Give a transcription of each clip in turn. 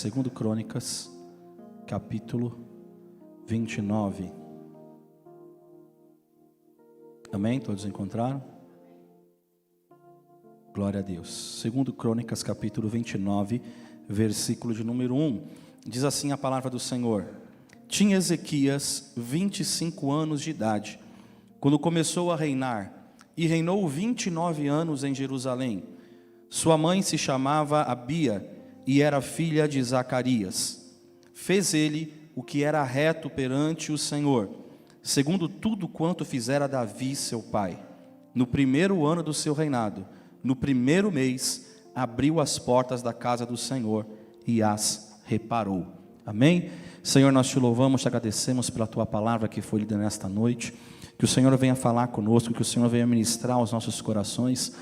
2 Crônicas, capítulo 29. Amém? Todos encontraram? Glória a Deus. 2 Crônicas, capítulo 29, versículo de número 1. Diz assim a palavra do Senhor: Tinha Ezequias 25 anos de idade, quando começou a reinar, e reinou 29 anos em Jerusalém. Sua mãe se chamava Abia, e era filha de Zacarias. Fez ele o que era reto perante o Senhor, segundo tudo quanto fizera Davi seu pai. No primeiro ano do seu reinado, no primeiro mês, abriu as portas da casa do Senhor e as reparou. Amém? Senhor, nós te louvamos, te agradecemos pela tua palavra que foi lida nesta noite. Que o Senhor venha falar conosco, que o Senhor venha ministrar aos nossos corações.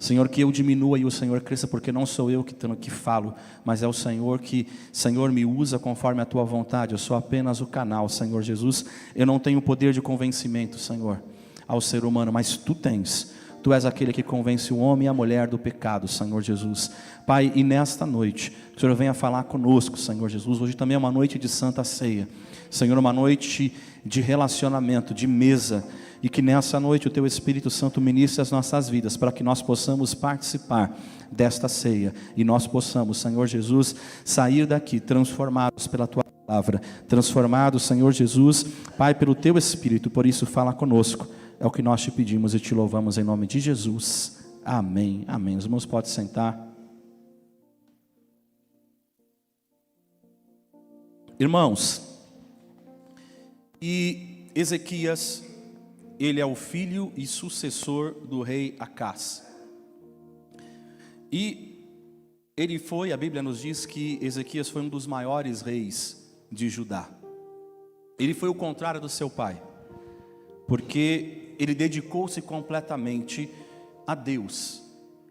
Senhor, que eu diminua e o Senhor cresça, porque não sou eu que falo, mas é o Senhor que, Senhor, me usa conforme a tua vontade. Eu sou apenas o canal, Senhor Jesus. Eu não tenho poder de convencimento, Senhor, ao ser humano, mas tu tens. Tu és aquele que convence o homem e a mulher do pecado, Senhor Jesus. Pai, e nesta noite, que o Senhor venha falar conosco, Senhor Jesus. Hoje também é uma noite de Santa Ceia, Senhor, uma noite de relacionamento, de mesa. E que nessa noite o Teu Espírito Santo ministre as nossas vidas, para que nós possamos participar desta ceia. E nós possamos, Senhor Jesus, sair daqui transformados pela Tua palavra. Transformados, Senhor Jesus, Pai, pelo Teu Espírito. Por isso fala conosco. É o que nós te pedimos e te louvamos em nome de Jesus. Amém, amém. Os irmãos podem sentar. Irmãos, e Ezequias, ele é o filho e sucessor do rei Acás. E ele foi, a Bíblia nos diz que Ezequias foi um dos maiores reis de Judá. Ele foi o contrário do seu pai, porque ele dedicou-se completamente a Deus.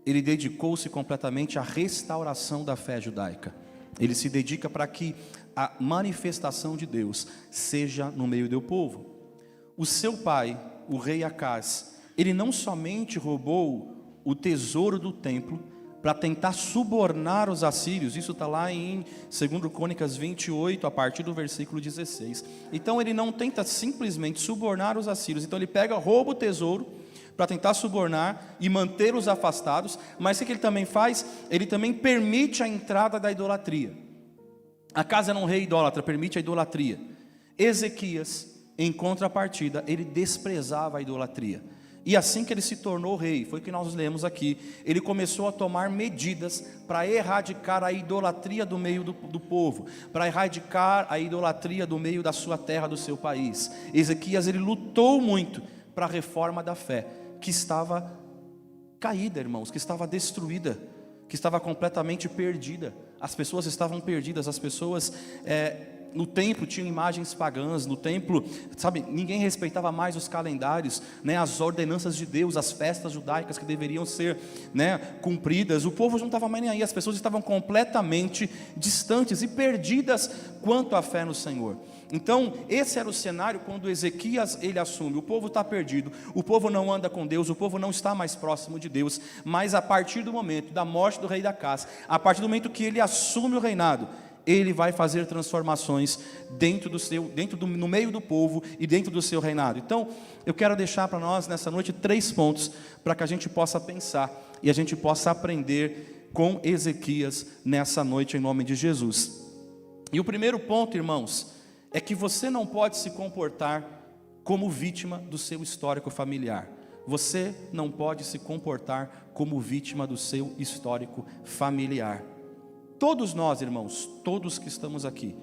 Ele dedicou-se completamente à restauração da fé judaica. Ele se dedica para que a manifestação de Deus seja no meio do povo. O seu pai, o rei Acás, ele não somente roubou o tesouro do templo para tentar subornar os assírios. Isso está lá em 2 Crônicas 28, a partir do versículo 16. Então ele não tenta simplesmente subornar os assírios. Então ele rouba o tesouro para tentar subornar e mantê-los afastados. Mas o que ele também faz? Ele também permite a entrada da idolatria. Acás era um rei idólatra, permite a idolatria. Ezequias, em contrapartida, ele desprezava a idolatria. E assim que ele se tornou rei, foi o que nós lemos aqui, ele começou a tomar medidas para erradicar a idolatria do meio do povo, para erradicar a idolatria do meio da sua terra, do seu país. Ezequias, ele lutou muito para a reforma da fé, que estava caída, irmãos, que estava destruída, que estava completamente perdida. As pessoas estavam perdidas, as pessoas no templo tinham imagens pagãs, no templo, sabe, ninguém respeitava mais os calendários, né, as ordenanças de Deus, as festas judaicas que deveriam ser, né, cumpridas. O povo não estava mais nem aí, as pessoas estavam completamente distantes e perdidas quanto à fé no Senhor. Então esse era o cenário quando Ezequias ele assume. O povo está perdido, o povo não anda com Deus, o povo não está mais próximo de Deus. Mas a partir do momento da morte do rei Acás, a partir do momento que ele assume o reinado, ele vai fazer transformações no meio do povo e dentro do seu reinado. Então, eu quero deixar para nós nessa noite 3 pontos para que a gente possa pensar e a gente possa aprender com Ezequias nessa noite em nome de Jesus. E o primeiro ponto, irmãos, é que você não pode se comportar como vítima do seu histórico familiar. Você não pode se comportar como vítima do seu histórico familiar. Todos nós, irmãos, todos que estamos aqui,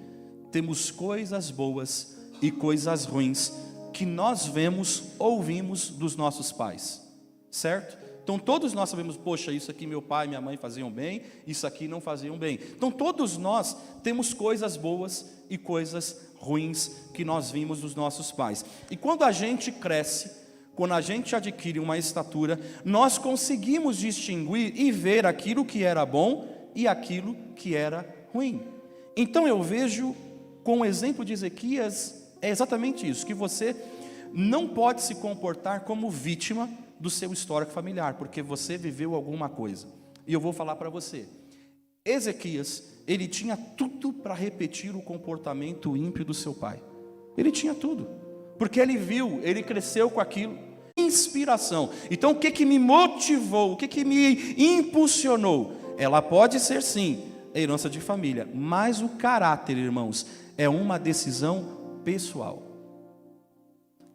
temos coisas boas e coisas ruins que nós vemos, ouvimos dos nossos pais, certo? Então todos nós sabemos, poxa, isso aqui meu pai e minha mãe faziam bem, isso aqui não faziam bem. Então todos nós temos coisas boas e coisas ruins que nós vimos dos nossos pais. E quando a gente cresce, quando a gente adquire uma estatura, nós conseguimos distinguir e ver aquilo que era bom e aquilo que era ruim. Então eu vejo, com o exemplo de Ezequias, é exatamente isso, que você não pode se comportar como vítima do seu histórico familiar, porque você viveu alguma coisa. E eu vou falar para você, Ezequias, ele tinha tudo para repetir o comportamento ímpio do seu pai. Ele tinha tudo, porque ele viu, ele cresceu com aquilo. Inspiração. Então o que me motivou, o que me impulsionou? Ela pode ser sim herança de família, mas o caráter, irmãos, é uma decisão pessoal.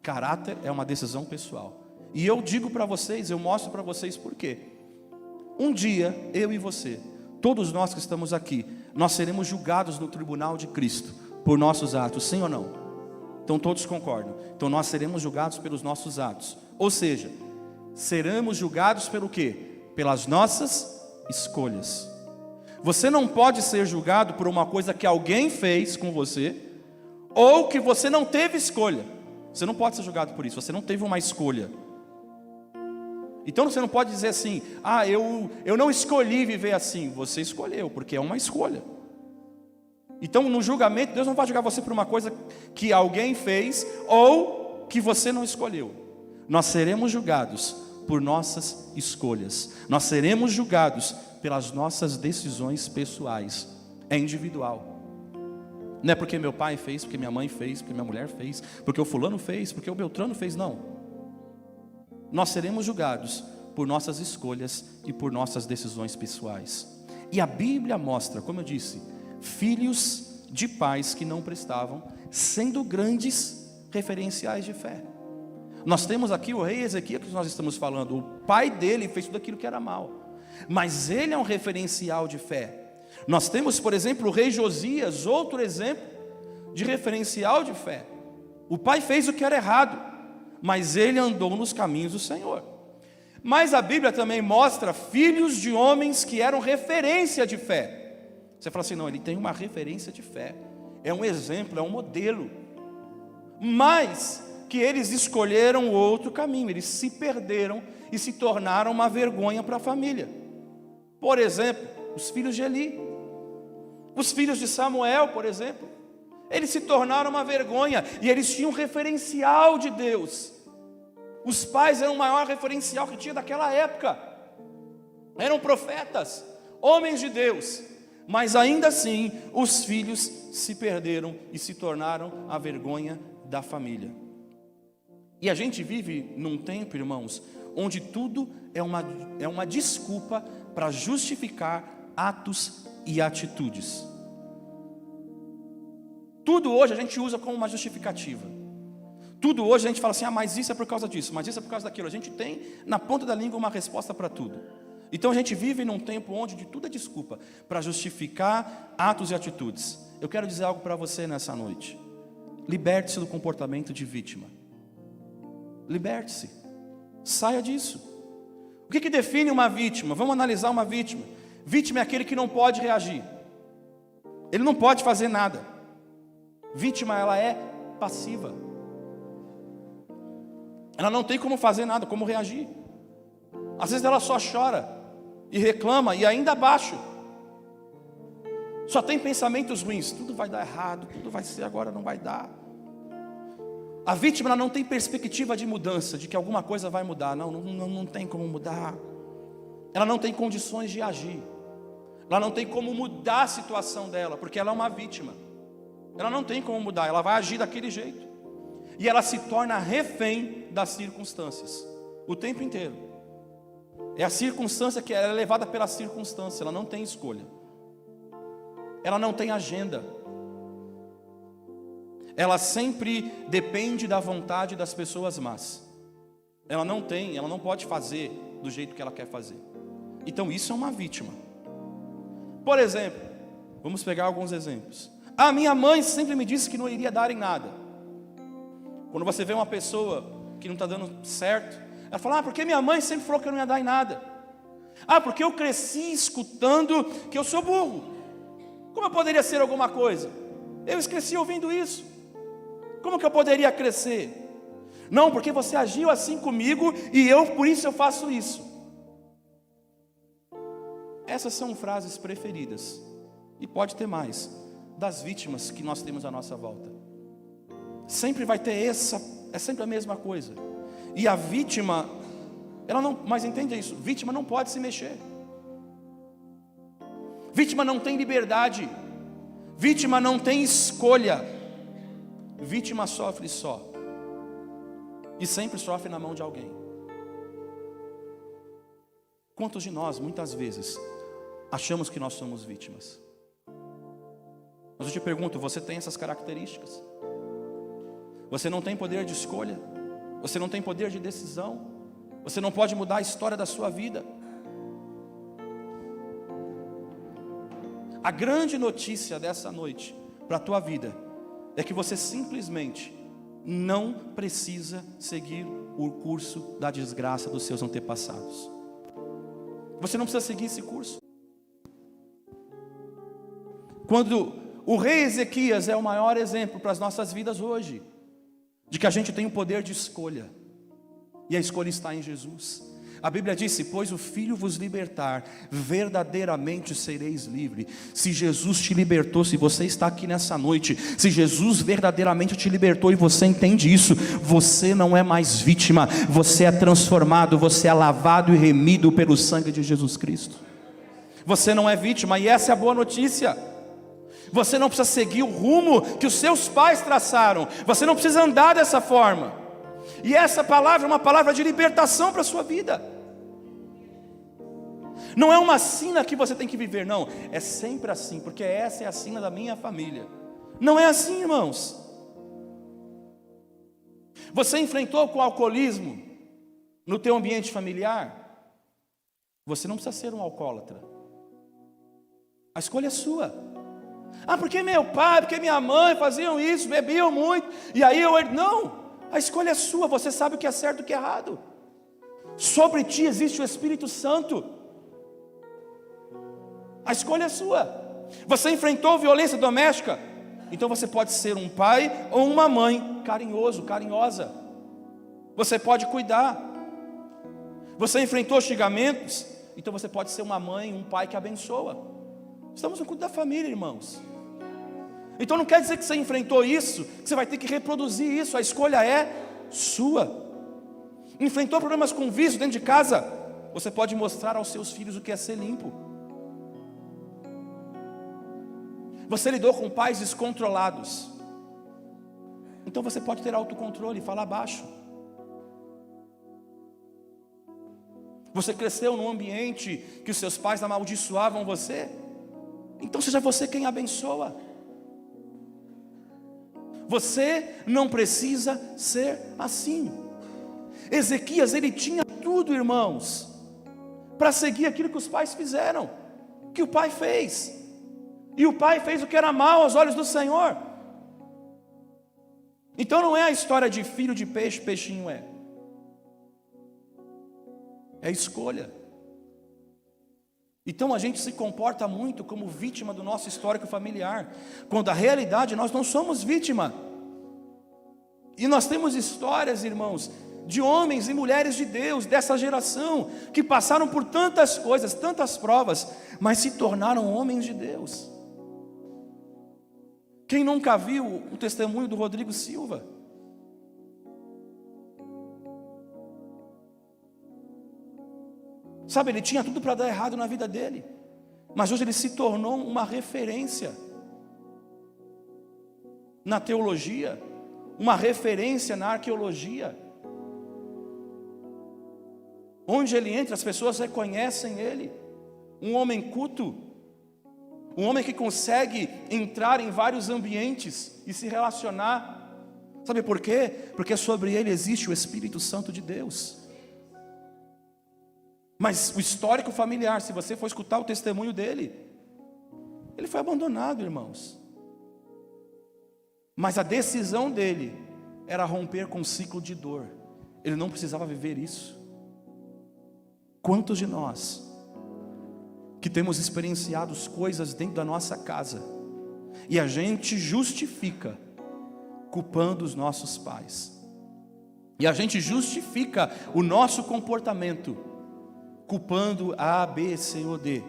Caráter é uma decisão pessoal. E eu digo para vocês, eu mostro para vocês por quê. Um dia, eu e você, todos nós que estamos aqui, nós seremos julgados no tribunal de Cristo por nossos atos, sim ou não? Então todos concordam. Então nós seremos julgados pelos nossos atos. Ou seja, seremos julgados pelo quê? Pelas nossas escolhas. Você não pode ser julgado por uma coisa que alguém fez com você, ou que você não teve escolha. Você não pode ser julgado por isso, você não teve uma escolha. Então você não pode dizer assim, eu não escolhi viver assim. Você escolheu, porque é uma escolha. Então no julgamento, Deus não vai julgar você por uma coisa que alguém fez, ou que você não escolheu. Nós seremos julgados por nossas escolhas. Nós seremos julgados pelas nossas decisões pessoais. É individual. Não é porque meu pai fez, porque minha mãe fez, porque minha mulher fez, porque o fulano fez, porque o Beltrano fez, não. Nós seremos julgados por nossas escolhas e por nossas decisões pessoais. E a Bíblia mostra, como eu disse, filhos de pais que não prestavam, sendo grandes referenciais de fé. Nós temos aqui o rei Ezequias que nós estamos falando. O pai dele fez tudo aquilo que era mal, mas ele é um referencial de fé. Nós temos, por exemplo, o rei Josias, outro exemplo de referencial de fé. O pai fez o que era errado, mas ele andou nos caminhos do Senhor. Mas a Bíblia também mostra filhos de homens que eram referência de fé. Você fala assim, não, ele tem uma referência de fé, é um exemplo, é um modelo, mas que eles escolheram outro caminho, eles se perderam e se tornaram uma vergonha para a família. Por exemplo, os filhos de Eli, os filhos de Samuel, por exemplo, eles se tornaram uma vergonha, e eles tinham um referencial de Deus. Os pais eram o maior referencial que tinha daquela época, eram profetas, homens de Deus, mas ainda assim os filhos se perderam e se tornaram a vergonha da família. E a gente vive num tempo, irmãos, onde tudo é uma desculpa para justificar atos e atitudes. Tudo hoje a gente usa como uma justificativa. Tudo hoje a gente fala assim, mas isso é por causa disso, mas isso é por causa daquilo. A gente tem na ponta da língua uma resposta para tudo. Então a gente vive num tempo onde de tudo é desculpa para justificar atos e atitudes. Eu quero dizer algo para você nessa noite. Liberte-se do comportamento de vítima. Liberte-se. Saia disso. O que define uma vítima? Vamos analisar uma vítima. Vítima é aquele que não pode reagir. Ele não pode fazer nada. Vítima, ela é passiva. Ela não tem como fazer nada, como reagir. Às vezes ela só chora e reclama e ainda abaixo. Só tem pensamentos ruins. Tudo vai dar errado, tudo vai ser agora, não vai dar. A vítima, ela não tem perspectiva de mudança, de que alguma coisa vai mudar. Não tem como mudar. Ela não tem condições de agir. Ela não tem como mudar a situação dela, porque ela é uma vítima. Ela não tem como mudar, ela vai agir daquele jeito. E ela se torna refém das circunstâncias, o tempo inteiro. É a circunstância que ela é levada pela circunstância, ela não tem escolha. Ela não tem agenda. Ela sempre depende da vontade das pessoas más. Ela não pode fazer do jeito que ela quer fazer. Então isso é uma vítima. Por exemplo, vamos pegar alguns exemplos. A minha mãe sempre me disse que não iria dar em nada. Quando você vê uma pessoa que não está dando certo, ela fala, porque minha mãe sempre falou que eu não ia dar em nada. Porque eu cresci escutando que eu sou burro. Como eu poderia ser alguma coisa? Eu cresci ouvindo isso. Como que eu poderia crescer? Não, porque você agiu assim comigo e por isso eu faço isso. Essas são frases preferidas, e pode ter mais, das vítimas que nós temos à nossa volta. Sempre vai ter é sempre a mesma coisa. E a vítima, ela não, mas entende isso, vítima não pode se mexer. Vítima não tem liberdade. Vítima não tem escolha. Vítima sofre só. E sempre sofre na mão de alguém. Quantos de nós, muitas vezes, achamos que nós somos vítimas? Mas eu te pergunto, você tem essas características? Você não tem poder de escolha? Você não tem poder de decisão? Você não pode mudar a história da sua vida? A grande notícia dessa noite para a tua vida é que você simplesmente não precisa seguir o curso da desgraça dos seus antepassados. Você não precisa seguir esse curso. Quando o rei Ezequias é o maior exemplo para as nossas vidas hoje, de que a gente tem o poder de escolha, e a escolha está em Jesus. A Bíblia disse: pois o Filho vos libertar, verdadeiramente sereis livre. Se Jesus te libertou, se você está aqui nessa noite, se Jesus verdadeiramente te libertou e você entende isso, você não é mais vítima, você é transformado, você é lavado e remido pelo sangue de Jesus Cristo. Você não é vítima, e essa é a boa notícia. Você não precisa seguir o rumo que os seus pais traçaram, você não precisa andar dessa forma. E essa palavra é uma palavra de libertação para a sua vida. Não é uma sina que você tem que viver, não. É sempre assim, porque essa é a sina da minha família. Não é assim, irmãos. Você enfrentou com o alcoolismo no teu ambiente familiar? Você não precisa ser um alcoólatra. A escolha é sua. Ah, porque meu pai, porque minha mãe faziam isso, bebiam muito, e aí eu... Não. A escolha é sua, você sabe o que é certo e o que é errado. Sobre ti existe o Espírito Santo. A escolha é sua. Você enfrentou violência doméstica? Então você pode ser um pai ou uma mãe carinhoso, carinhosa. Você pode cuidar. Você enfrentou xingamentos? Então você pode ser uma mãe, um pai que abençoa. Estamos no culto da família, irmãos. Então não quer dizer que você enfrentou isso, que você vai ter que reproduzir isso. A escolha é sua. Enfrentou problemas com vício dentro de casa? Você pode mostrar aos seus filhos o que é ser limpo. Você lidou com pais descontrolados? Então você pode ter autocontrole e falar baixo. Você cresceu num ambiente que os seus pais amaldiçoavam você? Então seja você quem abençoa. Você não precisa ser assim. Ezequias, ele tinha tudo, irmãos, para seguir aquilo que os pais fizeram, que o pai fez. E o pai fez o que era mal aos olhos do Senhor. Então não é a história de filho de peixe, peixinho é. É escolha. Então a gente se comporta muito como vítima do nosso histórico familiar, quando a realidade nós não somos vítima. E nós temos histórias, irmãos, de homens e mulheres de Deus, dessa geração, que passaram por tantas coisas, tantas provas, mas se tornaram homens de Deus. Quem nunca viu o testemunho do Rodrigo Silva? Sabe, ele tinha tudo para dar errado na vida dele, mas hoje ele se tornou uma referência na teologia, uma referência na arqueologia. Onde ele entra, as pessoas reconhecem ele. Um homem culto, um homem que consegue entrar em vários ambientes e se relacionar. Sabe por quê? Porque sobre ele existe o Espírito Santo de Deus. Mas o histórico familiar, se você for escutar o testemunho dele, ele foi abandonado, irmãos. Mas a decisão dele era romper com um ciclo de dor. Ele não precisava viver isso. Quantos de nós que temos experienciado coisas dentro da nossa casa e a gente justifica culpando os nossos pais, e a gente justifica o nosso comportamento culpando A, B, C ou D,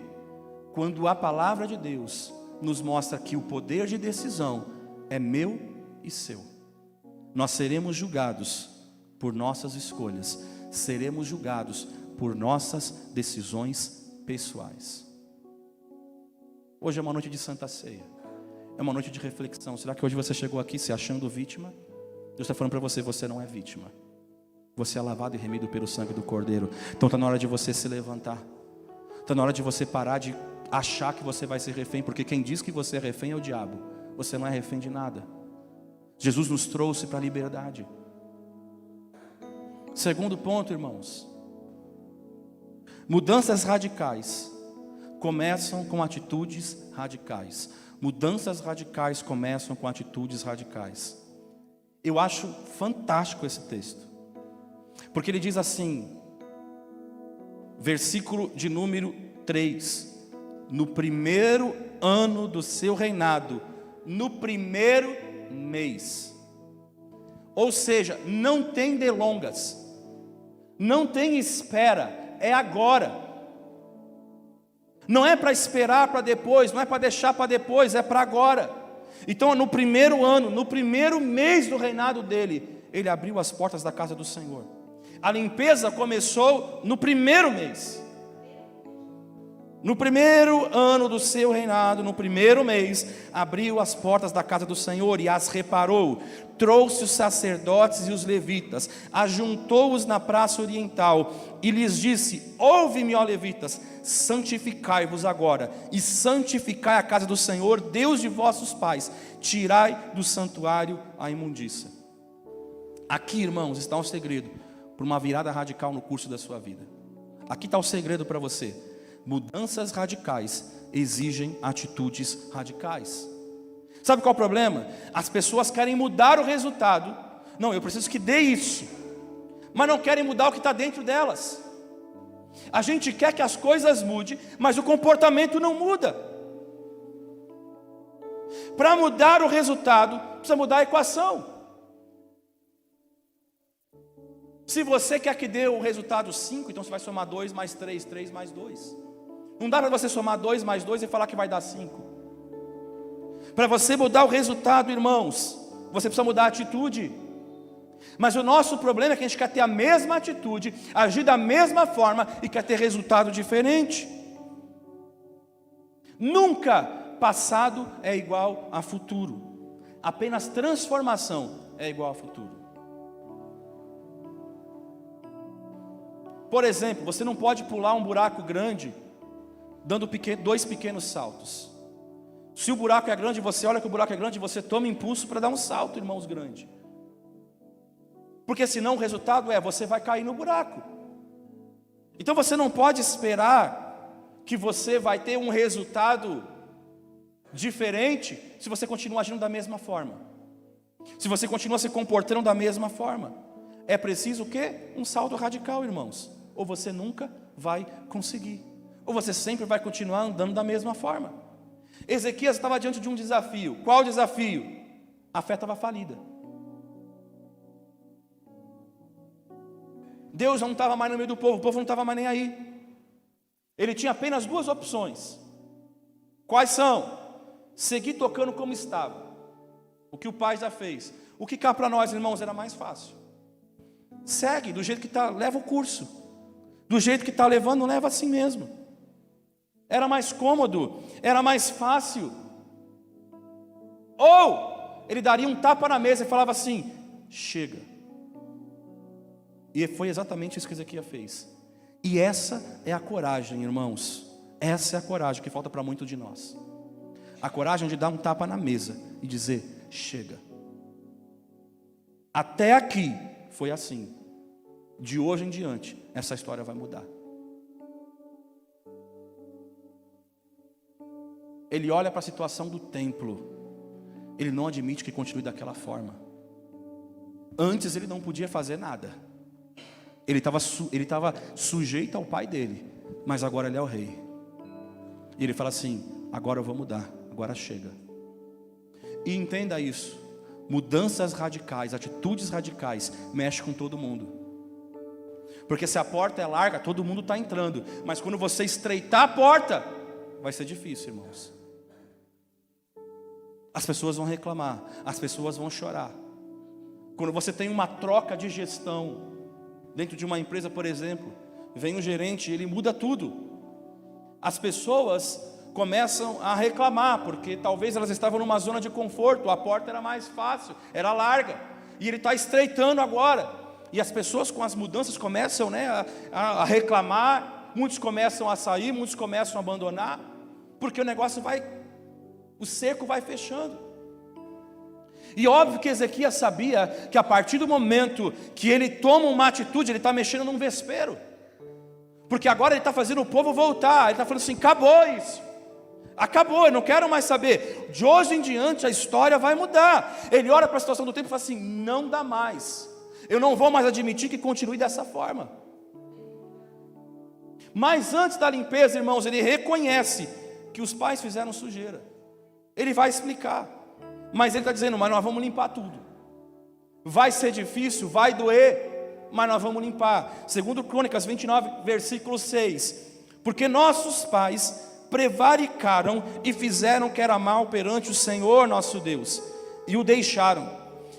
quando a palavra de Deus nos mostra que o poder de decisão é meu e seu. Nós seremos julgados por nossas escolhas, seremos julgados por nossas decisões pessoais. Hoje é uma noite de Santa Ceia. É uma noite de reflexão. Será que hoje você chegou aqui se achando vítima? Deus está falando para você, você não é vítima. Você é lavado e remido pelo sangue do Cordeiro. Então está na hora de você se levantar. Está na hora de você parar de achar que você vai ser refém. Porque quem diz que você é refém é o diabo. Você não é refém de nada. Jesus nos trouxe para a liberdade. Segundo ponto, irmãos. Mudanças radicais começam com atitudes radicais. Mudanças radicais começam com atitudes radicais. Eu acho fantástico esse texto. Porque ele diz assim, versículo de número 3. No primeiro ano do seu reinado, no primeiro mês. Ou seja, não tem delongas. Não tem espera. É agora. Não é para esperar para depois, não é para deixar para depois, é para agora. Então, no primeiro ano, no primeiro mês do reinado dele, ele abriu as portas da casa do Senhor. A limpeza começou no primeiro mês. No primeiro ano do seu reinado, no primeiro mês, abriu as portas da casa do Senhor e as reparou. Trouxe os sacerdotes e os levitas, ajuntou-os na praça oriental e lhes disse: ouve-me, ó levitas, santificai-vos agora e santificai a casa do Senhor, Deus de vossos pais. Tirai do santuário a imundícia. Aqui, irmãos, está um segredo para uma virada radical no curso da sua vida. Aqui está o segredo para você. Mudanças radicais exigem atitudes radicais. Sabe qual é o problema? As pessoas querem mudar o resultado. Não, eu preciso que dê isso, mas não querem mudar o que está dentro delas. A gente quer que as coisas mudem, mas o comportamento não muda. Para mudar o resultado, precisa mudar a equação. Se você quer que dê o resultado 5, então você vai somar 2 mais 3, 3 mais 2. Não dá para você somar 2 mais 2 e falar que vai dar 5. Para você mudar o resultado, irmãos, você precisa mudar a atitude. Mas o nosso problema é que a gente quer ter a mesma atitude, agir da mesma forma e quer ter resultado diferente. Nunca passado é igual a futuro. Apenas transformação é igual a futuro. Por exemplo, você não pode pular um buraco grande dando 2 pequenos saltos. Se o buraco é grande, você olha que o buraco é grande, você toma impulso para dar um salto, irmãos, grande. Porque senão o resultado é, você vai cair no buraco. Então você não pode esperar que você vai ter um resultado diferente se você continuar agindo da mesma forma. Se você continua se comportando da mesma forma. É preciso o quê? Um salto radical, irmãos. Ou você nunca vai conseguir. Ou você sempre vai continuar andando da mesma forma. Ezequias estava diante de um desafio. Qual desafio? A fé estava falida. Deus não estava mais no meio do povo, o povo não estava mais nem aí. Ele tinha apenas 2 opções. Quais são? Seguir tocando como estava. O que o pai já fez. O que cá para nós, irmãos, era mais fácil. Segue, do jeito que está, leva o curso. Do jeito que está levando, leva assim mesmo. Era mais cômodo, era mais fácil. Ou ele daria um tapa na mesa e falava assim: chega. E foi exatamente isso que Ezequias fez. E essa é a coragem, irmãos. Essa é a coragem que falta para muitos de nós. A coragem de dar um tapa na mesa e dizer: chega. Até aqui foi assim. De hoje em diante, essa história vai mudar. Ele olha para a situação do templo. Ele não admite que continue daquela forma. Antes ele não podia fazer nada. Ele estava sujeito ao pai dele. Mas agora ele é o rei. E ele fala assim: agora eu vou mudar. Agora chega. E entenda isso. Mudanças radicais, atitudes radicais, mexem com todo mundo. Porque se a porta é larga, todo mundo está entrando. Mas quando você estreitar a porta, vai ser difícil, irmãos. As pessoas vão reclamar, as pessoas vão chorar. Quando você tem uma troca de gestão dentro de uma empresa, por exemplo, vem um gerente e ele muda tudo. As pessoas começam a reclamar, porque talvez elas estavam numa zona de conforto, a porta era mais fácil, era larga, e ele está estreitando agora, e as pessoas com as mudanças começam, a reclamar, muitos começam a sair, muitos começam a abandonar, porque o negócio o cerco vai fechando. E óbvio que Ezequias sabia que a partir do momento que ele toma uma atitude, ele está mexendo num vespeiro, porque agora ele está fazendo o povo voltar, ele está falando assim: acabou isso, acabou, eu não quero mais saber, de hoje em diante a história vai mudar. Ele olha para a situação do tempo e fala assim: não dá mais, eu não vou mais admitir que continue dessa forma. Mas antes da limpeza, irmãos, ele reconhece que os pais fizeram sujeira, ele vai explicar, mas ele está dizendo: mas nós vamos limpar tudo, vai ser difícil, vai doer, mas nós vamos limpar. Segundo Crônicas 29, versículo 6, porque nossos pais prevaricaram e fizeram que era mal perante o Senhor nosso Deus, e o deixaram,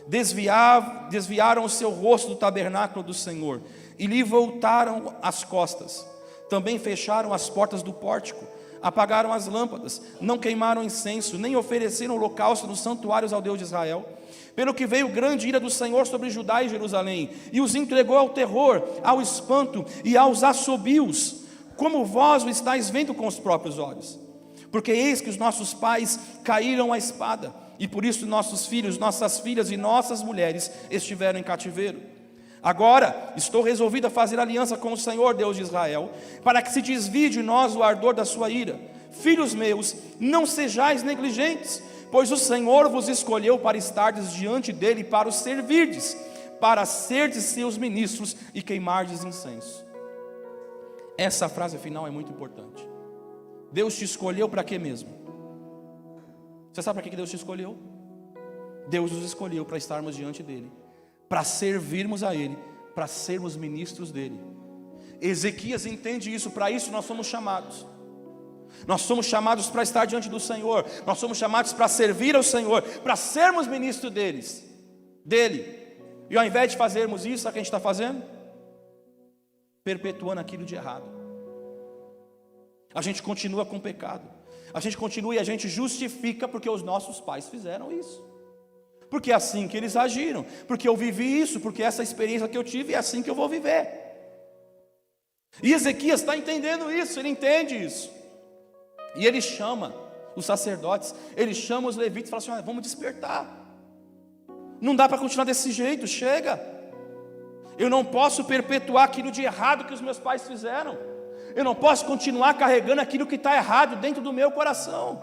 desviaram o seu rosto do tabernáculo do Senhor, e lhe voltaram as costas. Também fecharam as portas do pórtico, apagaram as lâmpadas, não queimaram incenso, nem ofereceram holocausto nos santuários ao Deus de Israel. Pelo que veio grande ira do Senhor sobre Judá e Jerusalém, e os entregou ao terror, ao espanto e aos assobios, como vós o estáis vendo com os próprios olhos. Porque eis que os nossos pais caíram à espada, e por isso nossos filhos, nossas filhas e nossas mulheres estiveram em cativeiro. Agora estou resolvido a fazer aliança com o Senhor Deus de Israel, para que se desvie de nós o ardor da sua ira. Filhos meus, não sejais negligentes, pois o Senhor vos escolheu para estardes diante dele, para os servirdes, para serdes seus ministros e queimardes incenso. Essa frase final é muito importante. Deus te escolheu para quê mesmo? Você sabe para que Deus te escolheu? Deus nos escolheu para estarmos diante dele, para servirmos a ele, para sermos ministros dele. Ezequias entende isso, para isso nós somos chamados. Nós somos chamados para estar diante do Senhor, nós somos chamados para servir ao Senhor, para sermos ministros dele. E ao invés de fazermos isso, sabe o que a gente está fazendo? Perpetuando aquilo de errado. A gente continua com o pecado, a gente continua e a gente justifica porque os nossos pais fizeram isso, porque é assim que eles agiram, porque eu vivi isso, porque essa experiência que eu tive é assim que eu vou viver. E Ezequias está entendendo isso, ele entende isso. E ele chama os sacerdotes, ele chama os levitas e fala assim: olha, vamos despertar, não dá para continuar desse jeito, chega. Eu não posso perpetuar aquilo de errado que os meus pais fizeram, eu não posso continuar carregando aquilo que está errado dentro do meu coração.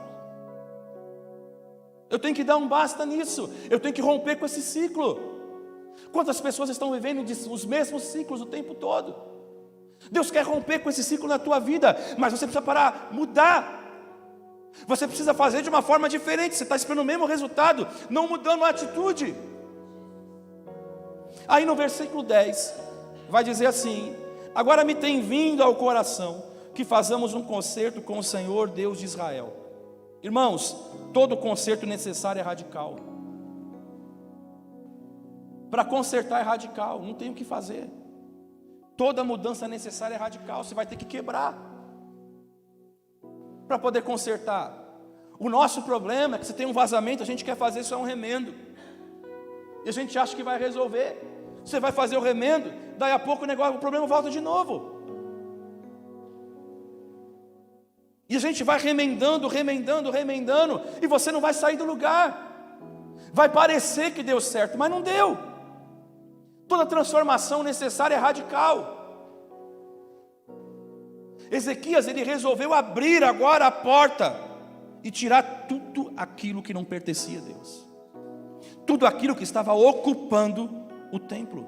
Eu tenho que dar um basta nisso, eu tenho que romper com esse ciclo. Quantas pessoas estão vivendo os mesmos ciclos o tempo todo? Deus quer romper com esse ciclo na tua vida, mas você precisa parar, mudar. Você precisa fazer de uma forma diferente. Você está esperando o mesmo resultado, não mudando a atitude. Aí no versículo 10 vai dizer assim: agora me tem vindo ao coração que façamos um concerto com o Senhor Deus de Israel. Irmãos, todo concerto necessário é radical. Para consertar é radical, não tem o que fazer. Toda mudança necessária é radical, você vai ter que quebrar para poder consertar. O nosso problema é que se tem um vazamento, a gente quer fazer só um remendo, e a gente acha que vai resolver. Você vai fazer o remendo, daí a pouco o problema volta de novo. E a gente vai remendando, e você não vai sair do lugar. Vai parecer que deu certo, mas não deu. Toda transformação necessária é radical. Ezequias, ele resolveu abrir agora a porta e tirar tudo aquilo que não pertencia a Deus, tudo aquilo que estava ocupando o templo.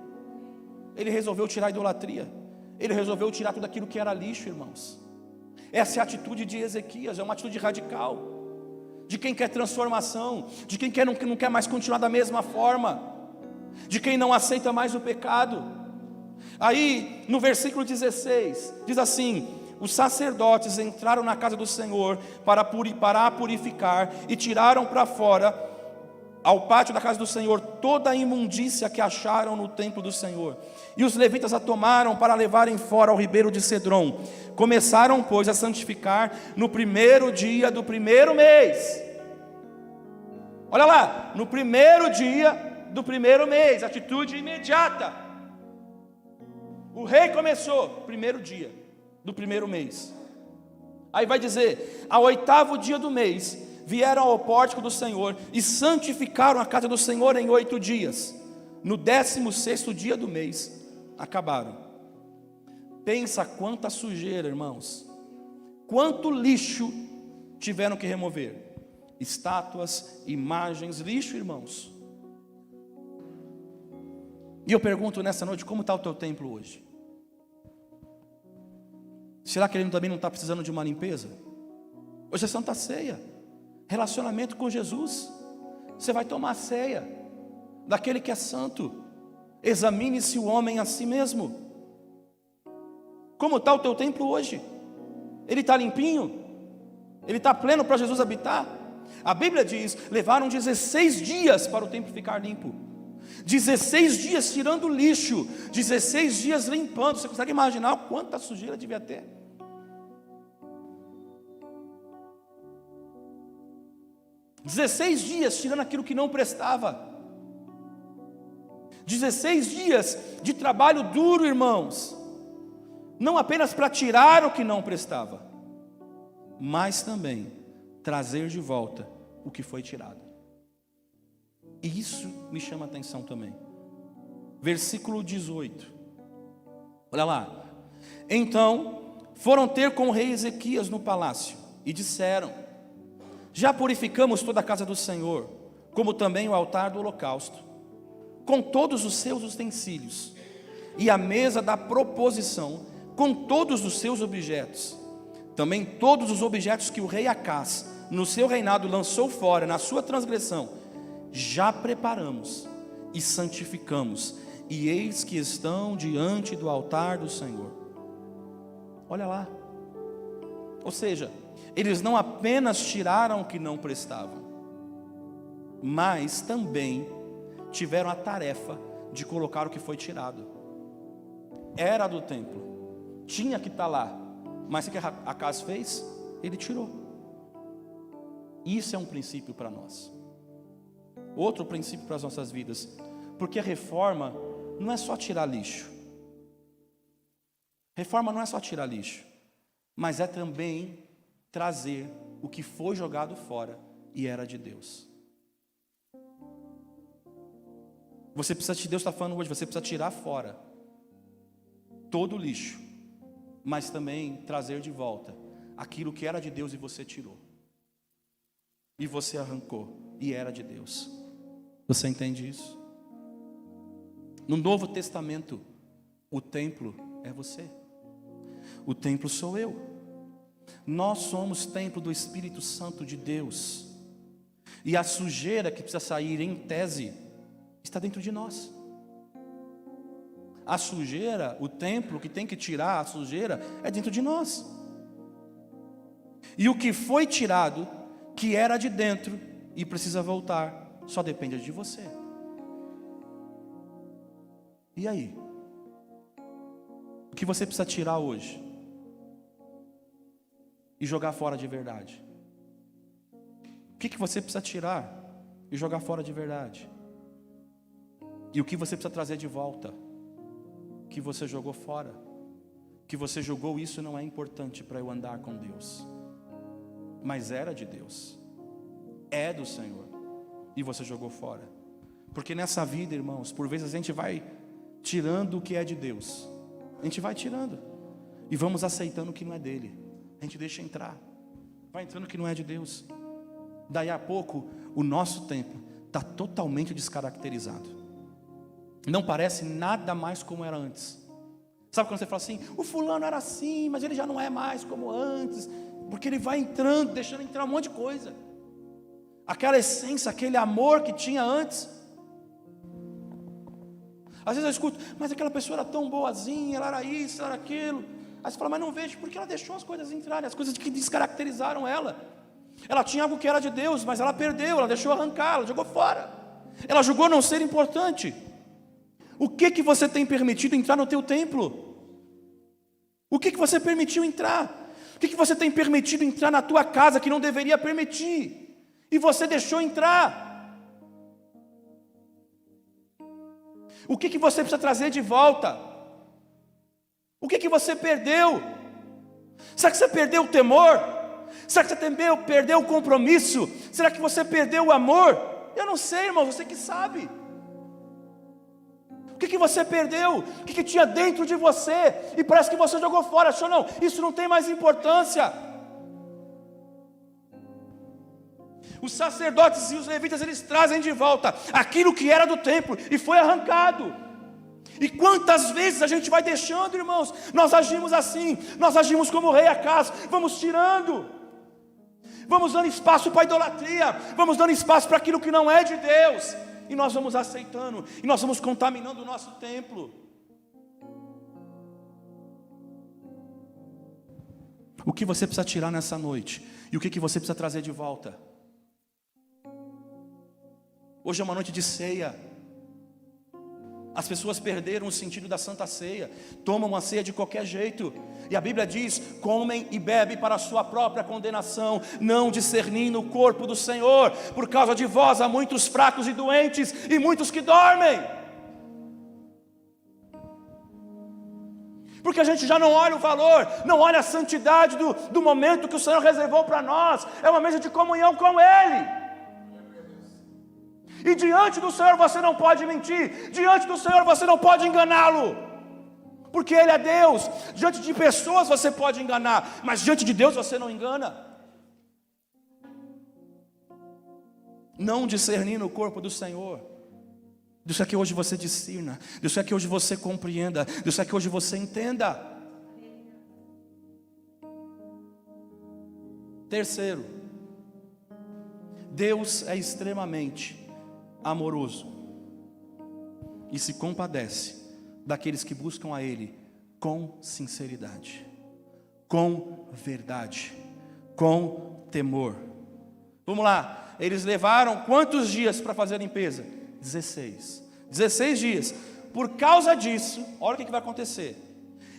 Ele resolveu tirar a idolatria, ele resolveu tirar tudo aquilo que era lixo, irmãos. Essa é a atitude de Ezequias, é uma atitude radical, de quem quer transformação, de quem não quer mais continuar da mesma forma, de quem não aceita mais o pecado. Aí no versículo 16 diz assim: os sacerdotes entraram na casa do Senhor para a purificar, e tiraram para fora ao pátio da casa do Senhor toda a imundícia que acharam no templo do Senhor. E os levitas a tomaram para levarem fora ao ribeiro de Cedron. Começaram, pois, a santificar no primeiro dia do primeiro mês. Olha lá, no primeiro dia do primeiro mês, atitude imediata. O rei começou, primeiro dia do primeiro mês. Aí vai dizer, ao 8º dia do mês, vieram ao pórtico do Senhor e santificaram a casa do Senhor em 8 dias. No 16º dia do mês, acabaram. Pensa quanta sujeira, irmãos. Quanto lixo tiveram que remover. Estátuas, imagens, lixo, irmãos. E eu pergunto nessa noite, como está o teu templo hoje? Será que ele também não está precisando de uma limpeza? Hoje é Santa Ceia, relacionamento com Jesus. Você vai tomar a ceia daquele que é santo. Examine-se o homem a si mesmo. Como está o teu templo hoje? Ele está limpinho? Ele está pleno para Jesus habitar? A Bíblia diz, levaram 16 dias para o templo ficar limpo. 16 dias tirando lixo, 16 dias limpando. Você consegue imaginar quanta sujeira devia ter? dias tirando aquilo que não prestava. 16 dias de trabalho duro, irmãos. Não apenas para tirar o que não prestava, mas também trazer de volta o que foi tirado. E isso me chama a atenção também. Versículo 18. Olha lá. Então, foram ter com o rei Ezequias no palácio e disseram: já purificamos toda a casa do Senhor, como também o altar do holocausto, com todos os seus utensílios, e a mesa da proposição, com todos os seus objetos. Também todos os objetos que o rei Acás, no seu reinado, lançou fora, na sua transgressão, já preparamos e santificamos, e eis que estão diante do altar do Senhor. Olha lá. Ou seja, eles não apenas tiraram o que não prestava, mas também tiveram a tarefa de colocar o que foi tirado. Era do templo, tinha que estar lá, mas o que Acás fez? Ele tirou. Isso é um princípio para nós. Outro princípio para as nossas vidas, porque a reforma não é só tirar lixo. Reforma não é só tirar lixo, mas é também trazer o que foi jogado fora e era de Deus. Você precisa, Deus está falando hoje, você precisa tirar fora todo o lixo, mas também trazer de volta aquilo que era de Deus e você tirou, e você arrancou e era de Deus. Você entende isso? No Novo Testamento, o templo é você, o templo sou eu. Nós somos templo do Espírito Santo de Deus, e a sujeira que precisa sair, em tese, está dentro de nós. A sujeira, o templo que tem que tirar a sujeira, é dentro de nós. E o que foi tirado, que era de dentro e precisa voltar, só depende de você. E aí? O que você precisa tirar hoje e jogar fora de verdade? O que você precisa tirar e jogar fora de verdade? E o que você precisa trazer de volta, que você jogou fora, que você jogou, isso não é importante para eu andar com Deus, mas era de Deus, é do Senhor, e você jogou fora. Porque nessa vida, irmãos, por vezes a gente vai tirando o que é de Deus, a gente vai tirando e vamos aceitando o que não é dele. A gente deixa entrar, vai entrando o que não é de Deus. Daí a pouco o nosso templo está totalmente descaracterizado, não parece nada mais como era antes. Sabe quando você fala assim, o fulano era assim, mas ele já não é mais como antes, porque ele vai entrando, deixando entrar um monte de coisa. Aquela essência, aquele amor que tinha antes. Às vezes eu escuto, mas aquela pessoa era tão boazinha, ela era isso, ela era aquilo. Aí você fala, mas não vejo, porque ela deixou as coisas entrarem, as coisas que descaracterizaram ela. Ela tinha algo que era de Deus, mas ela perdeu, ela deixou arrancar, ela jogou fora. Ela julgou não ser importante. O que você tem permitido entrar no teu templo? O que você permitiu entrar? O que você tem permitido entrar na tua casa que não deveria permitir? E você deixou entrar? O que você precisa trazer de volta? O que você perdeu? Será que você perdeu o temor? Será que você perdeu o compromisso? Será que você perdeu o amor? Eu não sei, irmão, você que sabe. O que você perdeu? O que tinha dentro de você? E parece que você jogou fora, achou, não, isso não tem mais importância. Os sacerdotes e os levitas, eles trazem de volta aquilo que era do templo e foi arrancado. E quantas vezes a gente vai deixando, irmãos? Nós agimos assim, nós agimos como rei Acaz, vamos tirando, vamos dando espaço para a idolatria, vamos dando espaço para aquilo que não é de Deus, e nós vamos aceitando, e nós vamos contaminando o nosso templo. O que você precisa tirar nessa noite? E o que você precisa trazer de volta? Hoje é uma noite de ceia. As pessoas perderam o sentido da Santa Ceia, tomam a ceia de qualquer jeito, e a Bíblia diz: comem e bebem para a sua própria condenação, não discernindo o corpo do Senhor. Por causa de vós há muitos fracos e doentes, e muitos que dormem. Porque a gente já não olha o valor, não olha a santidade do momento que o Senhor reservou para nós. É uma mesa de comunhão com Ele. E diante do Senhor você não pode mentir, diante do Senhor você não pode enganá-lo, porque Ele é Deus. Diante de pessoas você pode enganar, mas diante de Deus você não engana. Não discernindo o corpo do Senhor. Deus quer que hoje você discirna, Deus quer que hoje você compreenda, Deus quer que hoje você entenda. Terceiro, Deus é extremamente amoroso e se compadece daqueles que buscam a Ele com sinceridade, com verdade, com temor. Vamos lá, eles levaram quantos dias para fazer a limpeza? 16 dias. Por causa disso, olha o que vai acontecer.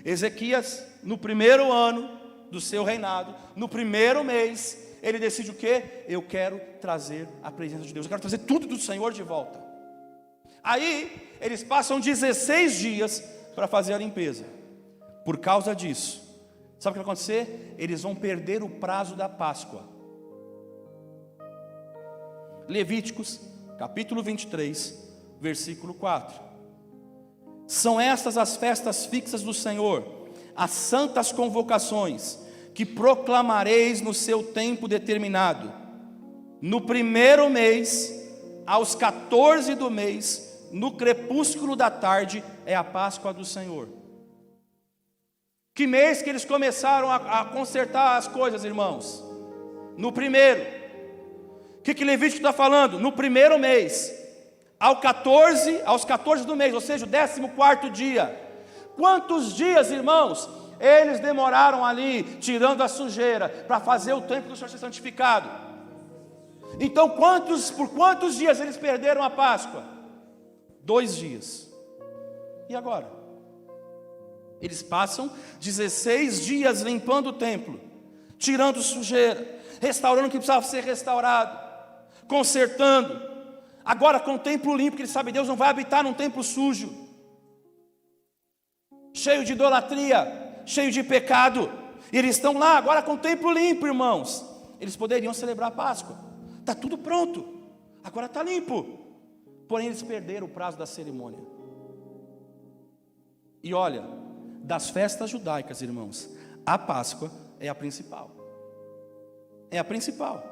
Ezequias, no primeiro ano do seu reinado, no primeiro mês, ele decide o quê? Eu quero trazer a presença de Deus, eu quero trazer tudo do Senhor de volta. Aí, eles passam 16 dias para fazer a limpeza. Por causa disso, sabe o que vai acontecer? Eles vão perder o prazo da Páscoa. Levíticos, capítulo 23, versículo 4. São estas as festas fixas do Senhor, as santas convocações, que proclamareis no seu tempo determinado. No primeiro mês, aos 14 do mês, no crepúsculo da tarde, é a Páscoa do Senhor. Que mês que eles começaram a consertar as coisas, irmãos? No primeiro. O que Levítico está falando? No primeiro mês, aos 14 do mês, ou seja, o 14º dia. Quantos dias, irmãos, eles demoraram ali, tirando a sujeira, para fazer o templo do Senhor ser santificado? Então, por quantos dias eles perderam a Páscoa? 2 dias. E agora? Eles passam 16 dias limpando o templo, tirando sujeira, restaurando o que precisava ser restaurado, consertando. Agora com o templo limpo, que eles sabem, Deus não vai habitar num templo sujo, cheio de idolatria, cheio de pecado. E eles estão lá agora com o templo limpo, irmãos. Eles poderiam celebrar a Páscoa, está tudo pronto, agora está limpo. Porém eles perderam o prazo da cerimônia. E olha, das festas judaicas, irmãos, a Páscoa é a principal. É a principal.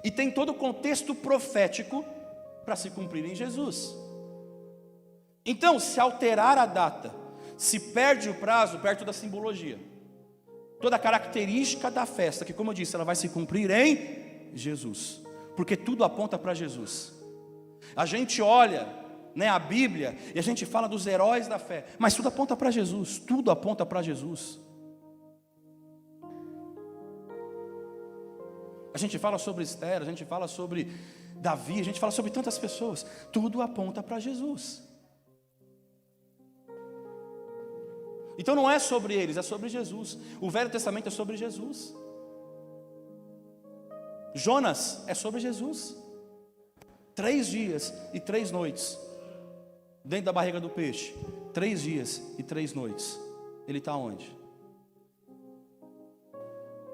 E tem todo o contexto profético para se cumprir em Jesus. Então, se alterar a data, se perde o prazo, perde toda a simbologia, toda a característica da festa, que, como eu disse, ela vai se cumprir em Jesus, porque tudo aponta para Jesus. A gente olha, a Bíblia, e a gente fala dos heróis da fé, mas tudo aponta para Jesus, tudo aponta para Jesus. A gente fala sobre Esther, a gente fala sobre Davi, a gente fala sobre tantas pessoas, tudo aponta para Jesus. Então não é sobre eles, é sobre Jesus. O Velho Testamento é sobre Jesus. Jonas é sobre Jesus. 3 dias e 3 noites dentro da barriga do peixe. 3 dias e 3 noites. Ele está onde?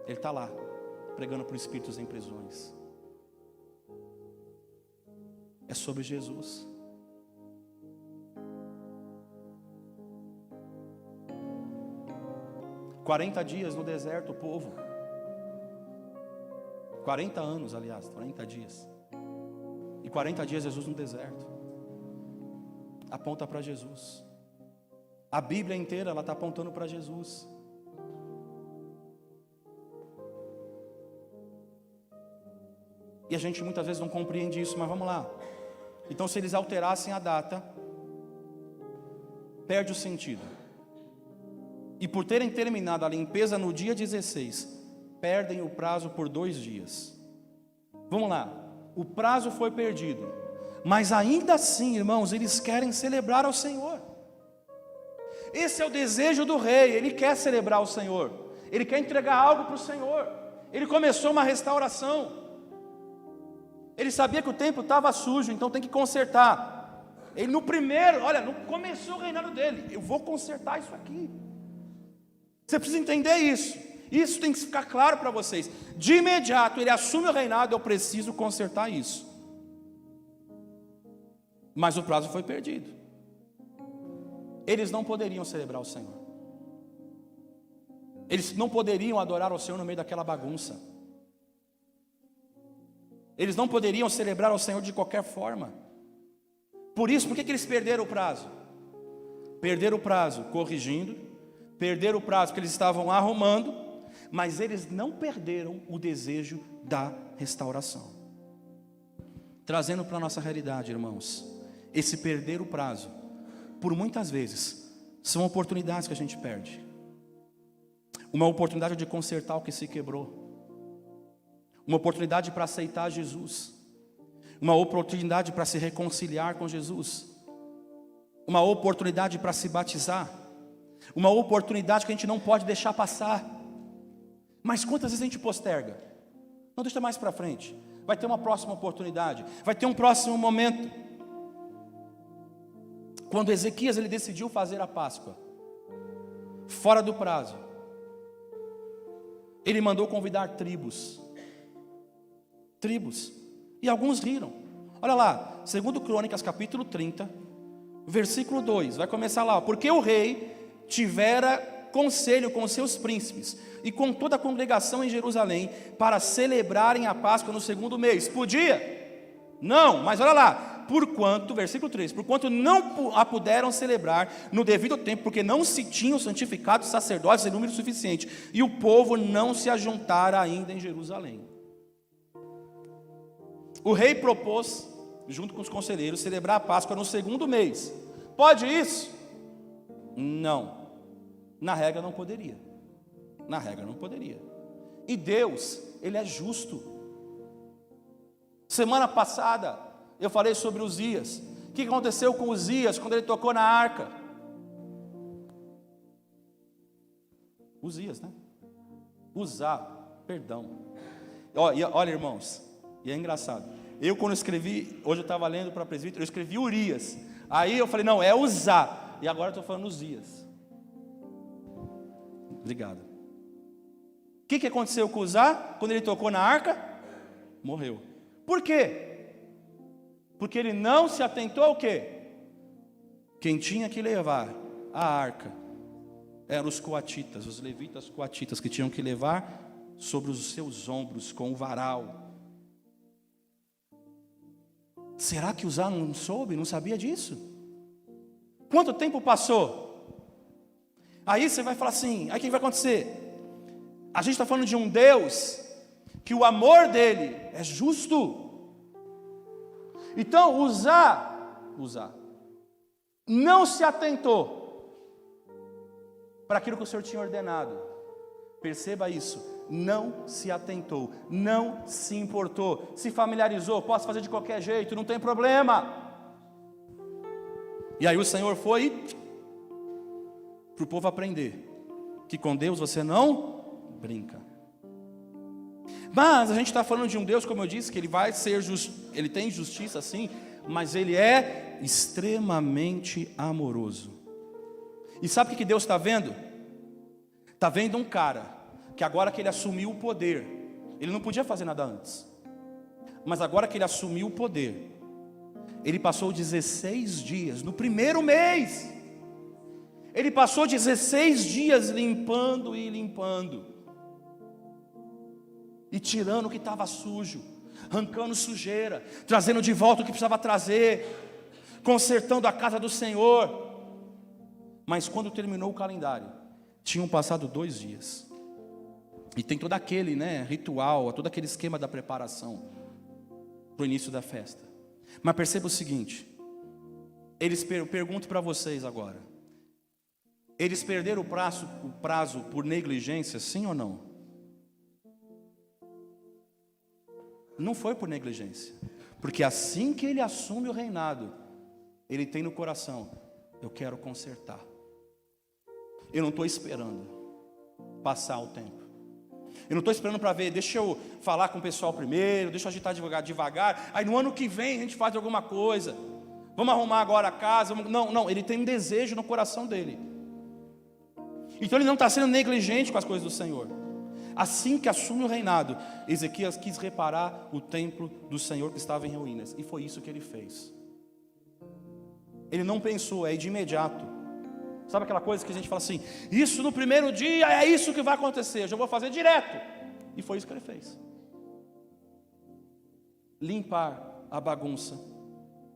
Ele está lá, pregando para espíritos em prisões. É sobre Jesus. Quarenta dias no deserto, o povo. 40 anos, aliás, 40 dias. E 40 dias Jesus no deserto. Aponta para Jesus. A Bíblia inteira, ela está apontando para Jesus. E a gente muitas vezes não compreende isso, mas vamos lá. Então, se eles alterassem a data, perde o sentido. E por terem terminado a limpeza no dia 16, perdem o prazo por 2 dias. Vamos lá, o prazo foi perdido, mas ainda assim, irmãos, eles querem celebrar ao Senhor. Esse é o desejo do rei, ele quer celebrar ao Senhor, ele quer entregar algo para o Senhor. Ele começou uma restauração. Ele sabia que o templo estava sujo, então tem que consertar. Ele no primeiro, olha, não começou o reinado dele, eu vou consertar isso aqui. Você precisa entender isso. Isso tem que ficar claro para vocês. De imediato ele assume o reinado, eu preciso consertar isso. Mas o prazo foi perdido. Eles não poderiam celebrar o Senhor. Eles não poderiam adorar o Senhor no meio daquela bagunça. Eles não poderiam celebrar ao Senhor de qualquer forma. Por isso, por que eles perderam o prazo? Perderam o prazo corrigindo, perderam o prazo que eles estavam arrumando, mas eles não perderam o desejo da restauração. Trazendo para a nossa realidade, irmãos, esse perder o prazo, por muitas vezes, são oportunidades que a gente perde. Uma oportunidade de consertar o que se quebrou. Uma oportunidade para aceitar Jesus. Uma oportunidade para se reconciliar com Jesus. Uma oportunidade para se batizar. Uma oportunidade que a gente não pode deixar passar. Mas quantas vezes a gente posterga? Não, deixa mais para frente. Vai ter uma próxima oportunidade. Vai ter um próximo momento. Quando Ezequias ele decidiu fazer a Páscoa, fora do prazo, ele mandou convidar tribos. E alguns riram. Olha lá, 2 Crônicas capítulo 30, versículo 2, vai começar lá. Porque o rei tivera conselho com seus príncipes e com toda a congregação em Jerusalém para celebrarem a Páscoa no 2º mês. Podia? Não, mas olha lá. Porquanto, versículo 3, porquanto não a puderam celebrar no devido tempo, porque não se tinham santificado sacerdotes em número suficiente, e o povo não se ajuntara ainda em Jerusalém. O rei propôs, junto com os conselheiros, celebrar a Páscoa no 2º mês. Pode isso? Não. Na regra não poderia. Na regra não poderia. E Deus, Ele é justo. Semana passada, eu falei sobre Uzias. O que aconteceu com Uzias quando ele tocou na arca? Uzias, né? Usar, perdão. Olha, irmãos, e é engraçado. Eu quando escrevi, hoje eu estava lendo para presbítero, eu escrevi Urias. Aí eu falei, não, é usar. E agora eu estou falando Uzias. Obrigado. O que aconteceu com Uzá quando ele tocou na arca? Morreu. Por quê? Porque ele não se atentou ao quê? Quem tinha que levar a arca eram os coatitas, os levitas coatitas, que tinham que levar sobre os seus ombros com o varal. Será que Uzá não soube, não sabia disso? Quanto tempo passou? Aí você vai falar assim, aí o que vai acontecer? A gente está falando de um Deus que o amor dele é justo. Então Uzá não se atentou para aquilo que o Senhor tinha ordenado. Perceba isso, não se atentou, não se importou, se familiarizou, posso fazer de qualquer jeito, não tem problema. E aí o Senhor foi para o povo aprender que com Deus você não brinca. Mas a gente está falando de um Deus, como eu disse, que ele vai ser ele tem justiça sim, mas ele é extremamente amoroso. E sabe o que Deus está vendo? Está vendo um cara que agora que ele assumiu o poder, ele não podia fazer nada antes, mas agora que ele assumiu o poder, ele passou 16 dias, no primeiro mês, ele passou 16 dias limpando e limpando, e tirando o que estava sujo, arrancando sujeira, trazendo de volta o que precisava trazer, consertando a casa do Senhor. Mas quando terminou o calendário, tinham passado 2 dias, e tem todo aquele ritual, todo aquele esquema da preparação para o início da festa. Mas perceba o seguinte, eu pergunto para vocês agora, eles perderam o prazo por negligência, sim ou não? Não foi por negligência, porque assim que ele assume o reinado, ele tem no coração, eu quero consertar. Eu não estou esperando passar o tempo. Eu não estou esperando para ver, deixa eu falar com o pessoal primeiro, deixa eu agitar devagar, aí no ano que vem a gente faz alguma coisa, vamos arrumar agora a casa, não, ele tem um desejo no coração dele. Então ele não está sendo negligente com as coisas do Senhor. Assim que assume o reinado, Ezequias quis reparar o templo do Senhor que estava em ruínas, e foi isso que ele fez. Ele não pensou, de imediato. Sabe aquela coisa que a gente fala assim, isso no primeiro dia é isso que vai acontecer, eu já vou fazer direto. E foi isso que ele fez. Limpar a bagunça,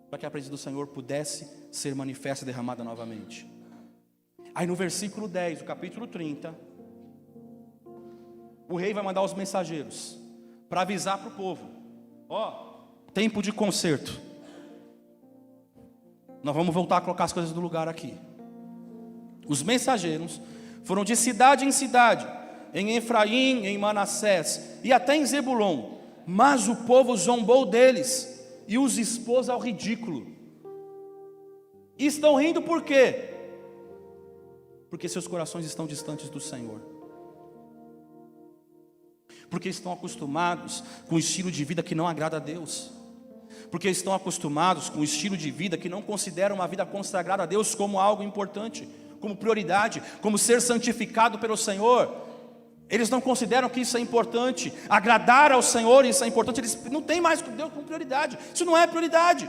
para que a presença do Senhor pudesse ser manifesta e derramada novamente. Aí no versículo 10, do capítulo 30, o rei vai mandar os mensageiros para avisar para o povo, tempo de conserto. Nós vamos voltar a colocar as coisas no lugar aqui. Os mensageiros foram de cidade em cidade, em Efraim, em Manassés e até em Zebulon, mas o povo zombou deles e os expôs ao ridículo. E estão rindo por quê? Porque seus corações estão distantes do Senhor, porque estão acostumados com um estilo de vida que não agrada a Deus, porque estão acostumados com um estilo de vida que não considera uma vida consagrada a Deus como algo importante, como prioridade, como ser santificado pelo Senhor. Eles não consideram que isso é importante, agradar ao Senhor, isso é importante. Eles não têm mais Deus como prioridade, isso não é prioridade.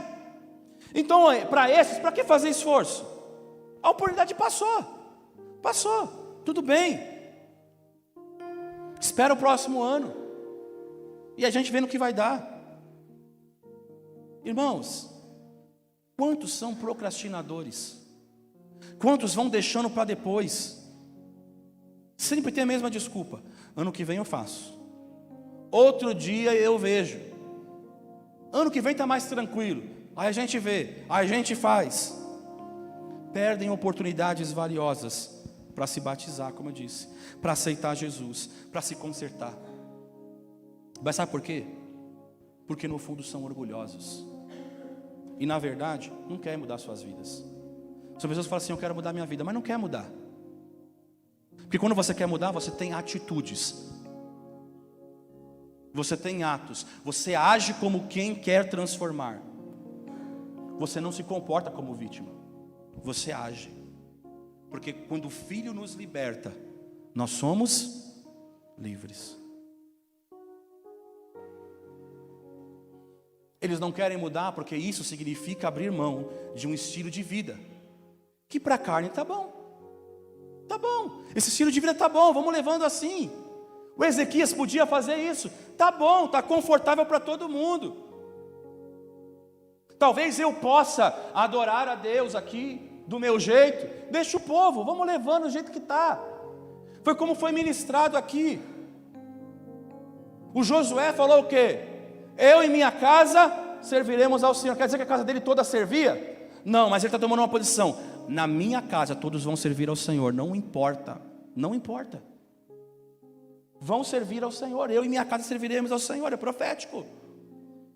Então para esses, para que fazer esforço? A oportunidade passou, tudo bem, espera o próximo ano, e a gente vê no que vai dar. Irmãos, quantos são procrastinadores? Quantos vão deixando para depois? Sempre tem a mesma desculpa, ano que vem eu faço, outro dia eu vejo, ano que vem está mais tranquilo, aí a gente vê, aí a gente faz. Perdem oportunidades valiosas para se batizar, como eu disse, para aceitar Jesus, para se consertar. Mas sabe por quê? Porque no fundo são orgulhosos, e na verdade não querem mudar suas vidas. As pessoas falam assim, eu quero mudar minha vida, mas não quer mudar. Porque quando você quer mudar, você tem atitudes, você tem atos, você age como quem quer transformar. Você não se comporta como vítima, você age. Porque quando o Filho nos liberta, nós somos livres. Eles não querem mudar porque isso significa abrir mão de um estilo de vida que para a carne está bom. Está bom, esse estilo de vida está bom, vamos levando assim. O Ezequias podia fazer isso, está bom, está confortável para todo mundo. Talvez eu possa adorar a Deus aqui do meu jeito, deixa o povo, vamos levando do jeito que está. Foi como foi ministrado aqui. O Josué falou o quê? Eu e minha casa serviremos ao Senhor. Quer dizer que a casa dele toda servia? Não, mas ele está tomando uma posição, na minha casa todos vão servir ao Senhor, não importa, não importa. vão servir ao Senhor. Eu e minha casa serviremos ao Senhor. É profético.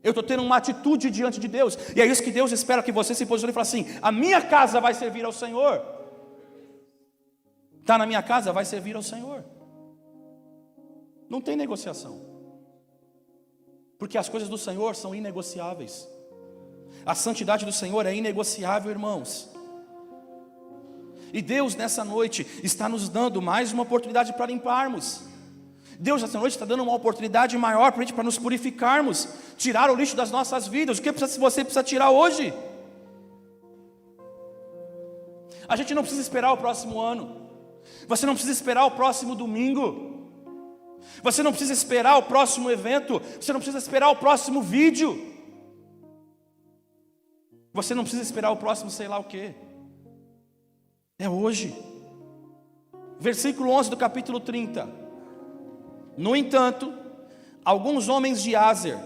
Eu estou tendo uma atitude diante de Deus. E é isso que Deus espera, que você se posicione e fale assim: a minha casa vai servir ao Senhor. Está na minha casa, vai servir ao Senhor. Não tem negociação. Porque as coisas do Senhor são inegociáveis. A santidade do Senhor é inegociável, irmãos. E Deus nessa noite está nos dando mais uma oportunidade para limparmos. Deus nessa noite está dando uma oportunidade maior para a gente, para nos purificarmos, tirar o lixo das nossas vidas. O que você precisa tirar hoje? A gente não precisa esperar o próximo ano. Você não precisa esperar o próximo domingo. Você não precisa esperar o próximo evento. Você não precisa esperar o próximo vídeo. Você não precisa esperar o próximo sei lá o quê. É hoje. Versículo 11 do capítulo 30. No entanto, alguns homens de Aser,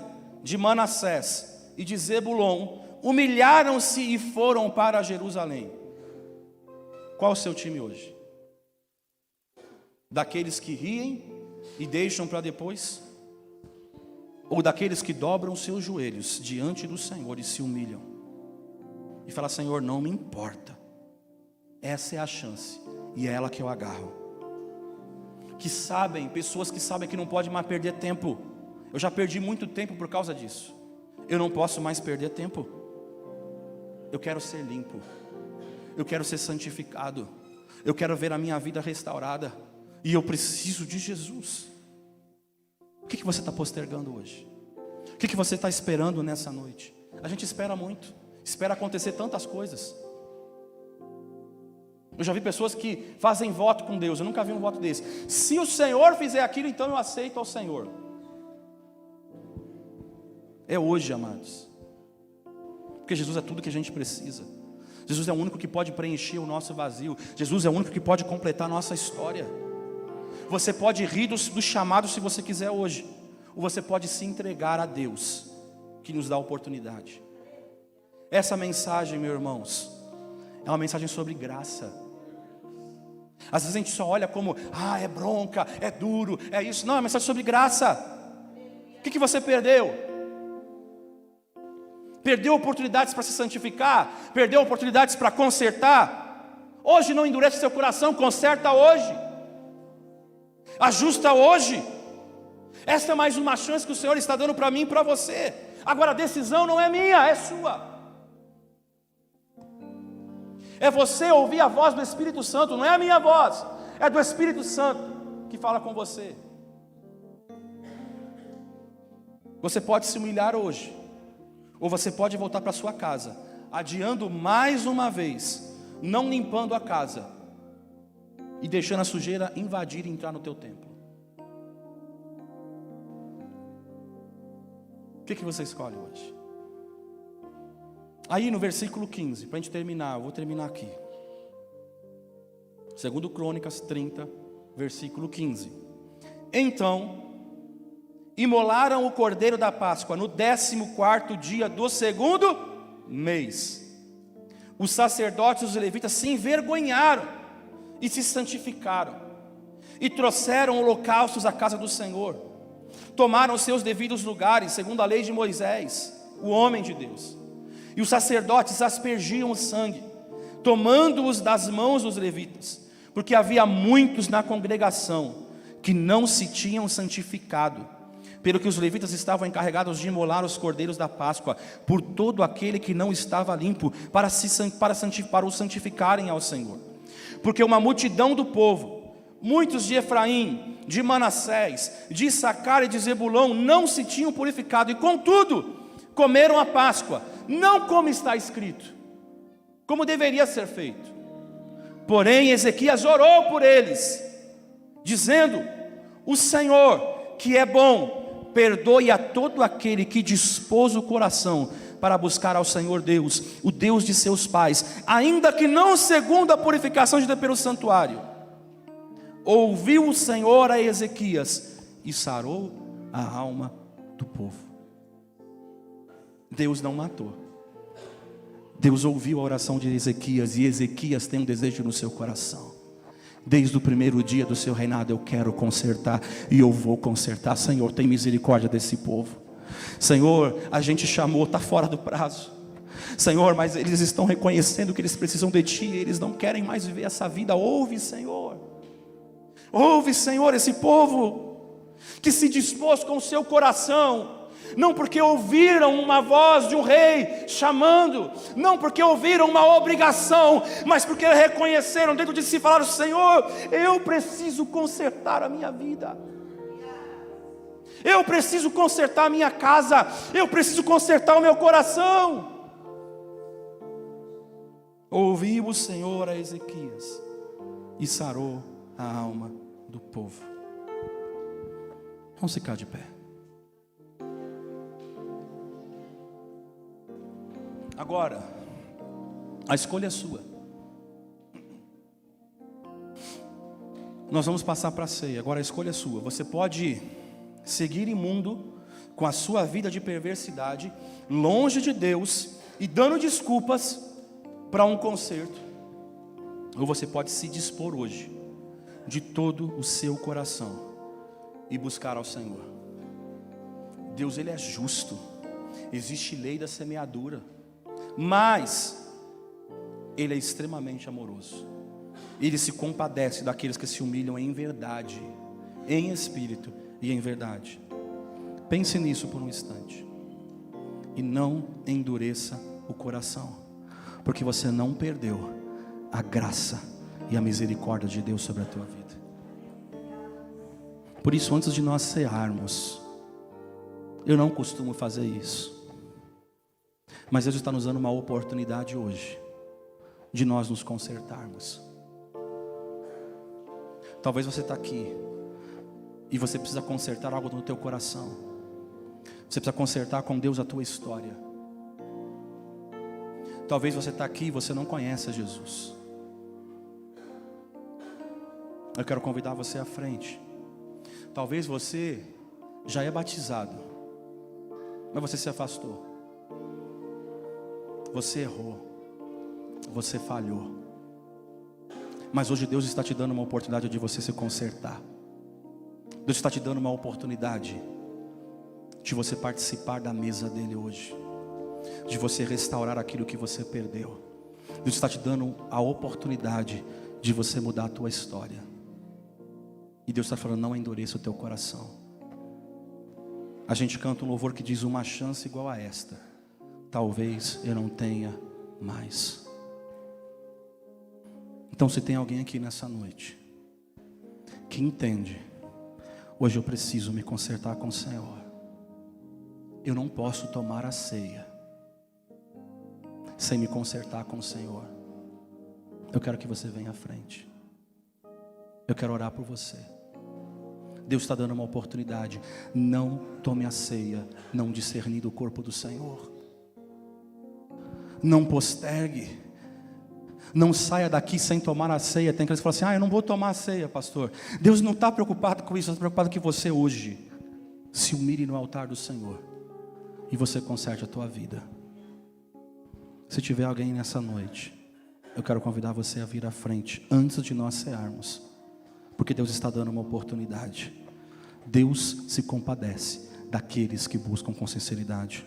de Manassés e de Zebulon humilharam-se e foram para Jerusalém. Qual é o seu time hoje? Daqueles que riem e deixam para depois? Ou daqueles que dobram seus joelhos diante do Senhor e se humilham? E fala: Senhor, não me importa. Essa é a chance e é ela que eu agarro. Pessoas que sabem que não pode mais perder tempo. Eu já perdi muito tempo por causa disso. Eu não posso mais perder tempo. Eu quero ser limpo. Eu quero ser santificado. Eu quero ver a minha vida restaurada. E eu preciso de Jesus. O que você está postergando hoje? O que você está esperando nessa noite? A gente espera muito. Espera acontecer tantas coisas. Eu já vi pessoas que fazem voto com Deus. Eu nunca vi um voto desse. Se o Senhor fizer aquilo, então eu aceito ao Senhor. É hoje, amados. Porque Jesus é tudo que a gente precisa. Jesus é o único que pode preencher o nosso vazio. Jesus é o único que pode completar a nossa história. Você pode rir do chamado se você quiser hoje. Ou você pode se entregar a Deus, que nos dá a oportunidade. Essa mensagem, meus irmãos, é uma mensagem sobre graça. Às vezes a gente só olha como: é bronca, é duro, é isso. Não, é uma mensagem sobre graça. O que você perdeu? Perdeu oportunidades para se santificar? Perdeu oportunidades para consertar? Hoje não endurece seu coração, conserta hoje. Ajusta hoje. Esta é mais uma chance que o Senhor está dando para mim e para você. Agora a decisão não é minha, é sua. É você ouvir a voz do Espírito Santo. Não é a minha voz, é do Espírito Santo que fala com você. Você pode se humilhar hoje, ou você pode voltar para sua casa, adiando mais uma vez, não limpando a casa e deixando a sujeira invadir e entrar no teu templo. O que você escolhe hoje? Aí no versículo 15, para a gente terminar, eu vou terminar aqui. 2 Crônicas 30, versículo 15. Então, imolaram o cordeiro da Páscoa no 14º dia do 2º mês. Os sacerdotes e os levitas se envergonharam e se santificaram, e trouxeram holocaustos à casa do Senhor. Tomaram seus devidos lugares, segundo a lei de Moisés, o homem de Deus. E os sacerdotes aspergiam o sangue, tomando-os das mãos dos levitas, porque havia muitos na congregação que não se tinham santificado, pelo que os levitas estavam encarregados de imolar os cordeiros da Páscoa por todo aquele que não estava limpo, para o santificarem ao Senhor. Porque uma multidão do povo, muitos de Efraim, de Manassés, de Issacar e de Zebulão, não se tinham purificado, e contudo comeram a Páscoa, não como está escrito, como deveria ser feito. Porém Ezequias orou por eles, dizendo: o Senhor, que é bom, perdoe a todo aquele que dispôs o coração para buscar ao Senhor Deus, o Deus de seus pais, ainda que não segundo a purificação de pelo santuário. Ouviu o Senhor a Ezequias e sarou a alma do povo. Deus não matou. Deus ouviu a oração de Ezequias, e Ezequias tem um desejo no seu coração. Desde o primeiro dia do seu reinado eu quero consertar e eu vou consertar. Senhor, tem misericórdia desse povo. Senhor, a gente chamou, está fora do prazo. Senhor, mas eles estão reconhecendo que eles precisam de Ti, eles não querem mais viver essa vida. Ouve, Senhor, esse povo que se dispôs com o seu coração, não porque ouviram uma voz de um rei chamando, não porque ouviram uma obrigação, mas porque reconheceram dentro de si e falaram: Senhor, eu preciso consertar a minha vida, eu preciso consertar a minha casa, eu preciso consertar o meu coração. Ouviu o Senhor a Ezequias e sarou a alma do povo. Vamos ficar de pé. Agora, a escolha é sua. Nós vamos passar para a ceia. Agora a escolha é sua. Você pode seguir imundo com a sua vida de perversidade, longe de Deus e dando desculpas para um conserto. Ou você pode se dispor hoje, de todo o seu coração, e buscar ao Senhor. Deus, Ele é justo. Existe lei da semeadura, mas Ele é extremamente amoroso. Ele se compadece daqueles que se humilham em verdade, em espírito e em verdade. Pense nisso por um instante. E não endureça o coração, porque você não perdeu a graça e a misericórdia de Deus sobre a tua vida. Por isso, antes de nós cearmos, eu não costumo fazer isso, mas Deus está nos dando uma oportunidade hoje de nós nos consertarmos. Talvez você está aqui e você precisa consertar algo no teu coração. Você precisa consertar com Deus a tua história. Talvez você está aqui e você não conhece a Jesus. Eu quero convidar você à frente. Talvez você já é batizado, mas você se afastou. Você errou. Você falhou. Mas hoje Deus está te dando uma oportunidade de você se consertar. Deus está te dando uma oportunidade de você participar da mesa dele hoje, de você restaurar aquilo que você perdeu. Deus está te dando a oportunidade de você mudar a tua história. E Deus está falando: não endureça o teu coração. A gente canta um louvor que diz: uma chance igual a esta, talvez eu não tenha mais. Então, se tem alguém aqui nessa noite que entende: hoje eu preciso me consertar com o Senhor, eu não posso tomar a ceia sem me consertar com o Senhor, eu quero que você venha à frente. Eu quero orar por você. Deus está dando uma oportunidade. Não tome a ceia não discernindo o corpo do Senhor. Não postergue. Não saia daqui sem tomar a ceia. Tem aqueles que falam assim: eu não vou tomar a ceia, pastor. Deus não está preocupado com isso. Ele está preocupado que você hoje se humilhe no altar do Senhor e você conserte a tua vida. Se tiver alguém nessa noite, eu quero convidar você a vir à frente antes de nós cearmos, porque Deus está dando uma oportunidade. Deus se compadece daqueles que buscam com sinceridade.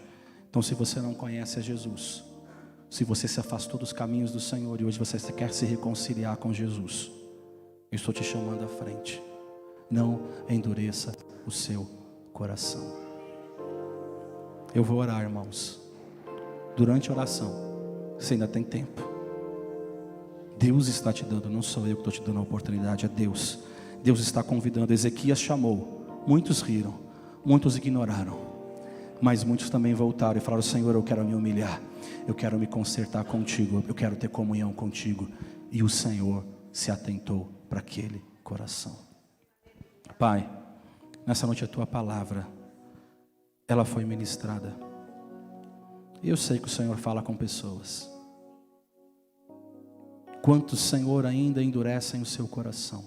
Então, se você não conhece a Jesus, se você se afastou dos caminhos do Senhor e hoje você quer se reconciliar com Jesus, eu estou te chamando à frente. Não endureça o seu coração. Eu vou orar, irmãos. Durante a oração, você ainda tem tempo. Deus está te dando, não sou eu que estou te dando a oportunidade, é Deus. Deus está convidando. Ezequias chamou, muitos riram, muitos ignoraram, mas muitos também voltaram e falaram: Senhor, eu quero me humilhar, eu quero me consertar contigo, eu quero ter comunhão contigo. E o Senhor se atentou para aquele coração. Pai, nessa noite a tua palavra, ela foi ministrada. E eu sei que o Senhor fala com pessoas. Quantos, Senhor, ainda endurecem o seu coração?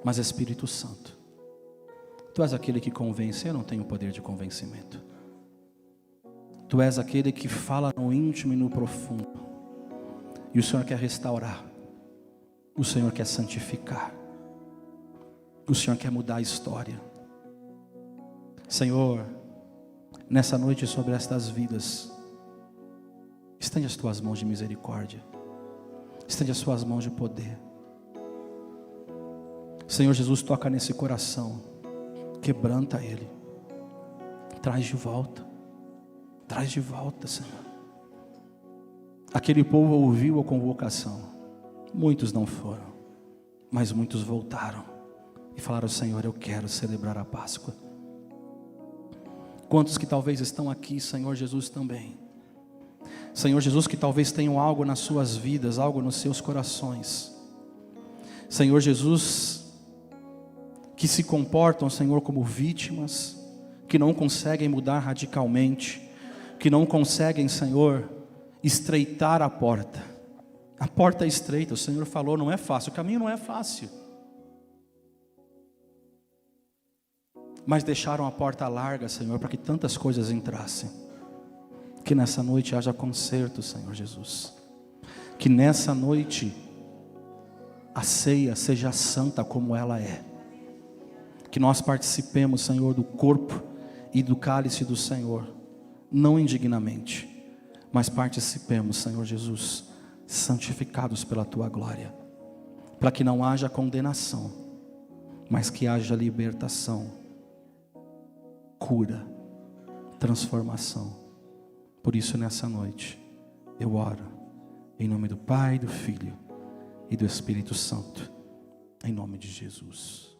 Mas Espírito Santo, Tu és aquele que convence. Eu não tenho poder de convencimento. Tu és aquele que fala no íntimo e no profundo. E o Senhor quer restaurar. O Senhor quer santificar. O Senhor quer mudar a história. Senhor, nessa noite sobre estas vidas, estende as tuas mãos de misericórdia. Estende as suas mãos de poder. Senhor Jesus, toca nesse coração. Quebranta ele. Traz de volta. Traz de volta, Senhor. Aquele povo ouviu a convocação. Muitos não foram, mas muitos voltaram e falaram: Senhor, eu quero celebrar a Páscoa. Quantos que talvez estão aqui, Senhor Jesus, também. Senhor Jesus, que talvez tenham algo nas suas vidas, algo nos seus corações. Senhor Jesus, que se comportam, Senhor, como vítimas, que não conseguem mudar radicalmente, que não conseguem, Senhor, estreitar a porta. A porta é estreita, o Senhor falou, não é fácil, o caminho não é fácil. Mas deixaram a porta larga, Senhor, para que tantas coisas entrassem. Que nessa noite haja conserto, Senhor Jesus. Que nessa noite a ceia seja santa como ela é. Que nós participemos, Senhor, do corpo e do cálice do Senhor, não indignamente, mas participemos, Senhor Jesus, santificados pela Tua glória, para que não haja condenação, mas que haja libertação, cura, transformação. Por isso nessa noite eu oro em nome do Pai, do Filho e do Espírito Santo, em nome de Jesus.